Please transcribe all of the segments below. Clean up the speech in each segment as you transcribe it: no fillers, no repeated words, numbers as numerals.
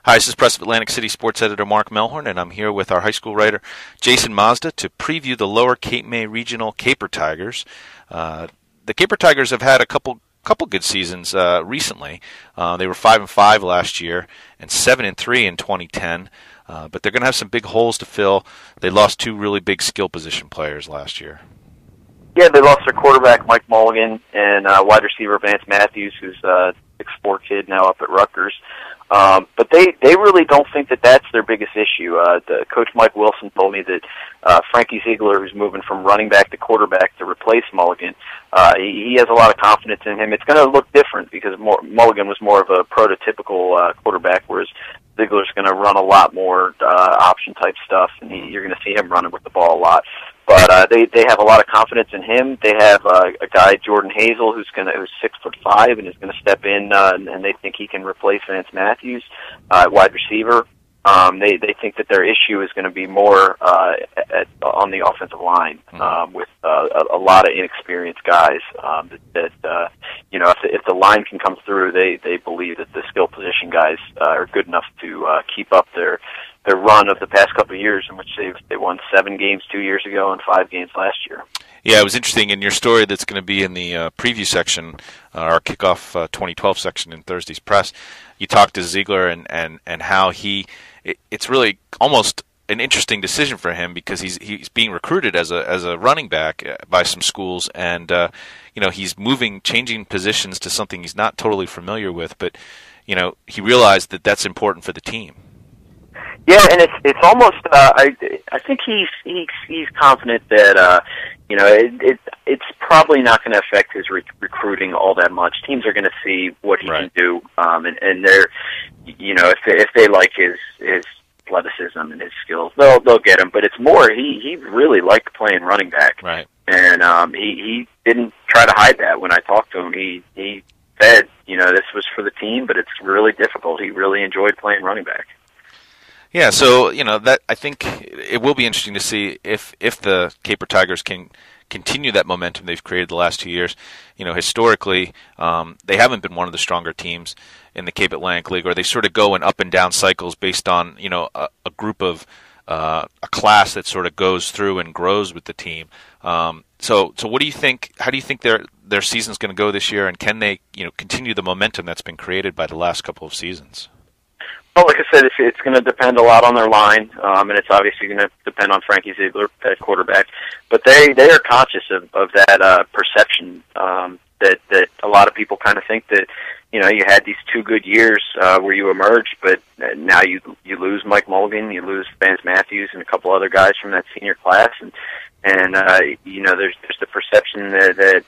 Hi, this is Press of Atlantic City sports editor Mark Melhorn, and I'm here with our high school writer Jason Mazda to preview the Lower Cape May Regional Caper Tigers. The Caper Tigers have had a couple good seasons recently. They were 5-5 last year and 7-3 in 2010. But they're going to have some big holes to fill. They lost two really big skill position players last year. Yeah, they lost their quarterback Mike Mulligan and wide receiver Vance Matthews, who's a 6'4" kid now up at Rutgers. But they really don't think that that's their biggest issue. The coach Mike Wilson told me that Frankie Ziegler, who's moving from running back to quarterback to replace Mulligan, he has a lot of confidence in him. It's going to look different because Mulligan was more of a prototypical quarterback, whereas Ziegler's going to run a lot more option type stuff, and you're going to see him running with the ball a lot. But they have a lot of confidence in him. They have a guy, Jordan Hazel, who's 6'5" and is going to step in, and they think he can replace Vance Matthews, wide receiver. They think that their issue is going to be more on the offensive line with a lot of inexperienced guys. If the line can come through, they believe that the skill position guys are good enough to keep up their run of the past couple of years, in which they won 7 games 2 years ago and 5 games last year. Yeah, it was interesting in your story that's going to be in the preview section, our kickoff 2012 section in Thursday's press. You talked to Ziegler and how it's really almost an interesting decision for him because he's being recruited as a running back by some schools, and he's changing positions to something he's not totally familiar with, but he realized that that's important for the team. Yeah, and it's almost I think he's confident that it's probably not going to affect his recruiting all that much. Teams are going to see what he can do, and they're if they like his athleticism and his skills, they'll get him. But it's more he really liked playing running back, right? And he didn't try to hide that. When I talked to him, he said this was for the team, but it's really difficult. He really enjoyed playing running back. Yeah, so that I think it will be interesting to see if the Caper Tigers can continue that momentum they've created the last 2 years. Historically, they haven't been one of the stronger teams in the Cape Atlantic League, or they sort of go in up and down cycles based on a group of a class that sort of goes through and grows with the team. So what do you think? How do you think their season's going to go this year, and can they continue the momentum that's been created by the last couple of seasons? Well, like I said, it's going to depend a lot on their line, and it's obviously going to depend on Frankie Ziegler at quarterback. But they are conscious of that perception that a lot of people kind of think that you had these 2 good years where you emerged, but now you lose Mike Mulligan, you lose Vance Matthews, and a couple other guys from that senior class, and there's the perception that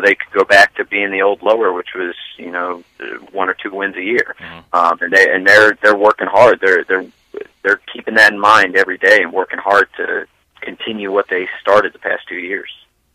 they could go back to being the old Lower, which was 1 or 2 wins a year, and they're working hard. They're keeping that in mind every day and working hard to continue what they started the past 2 years.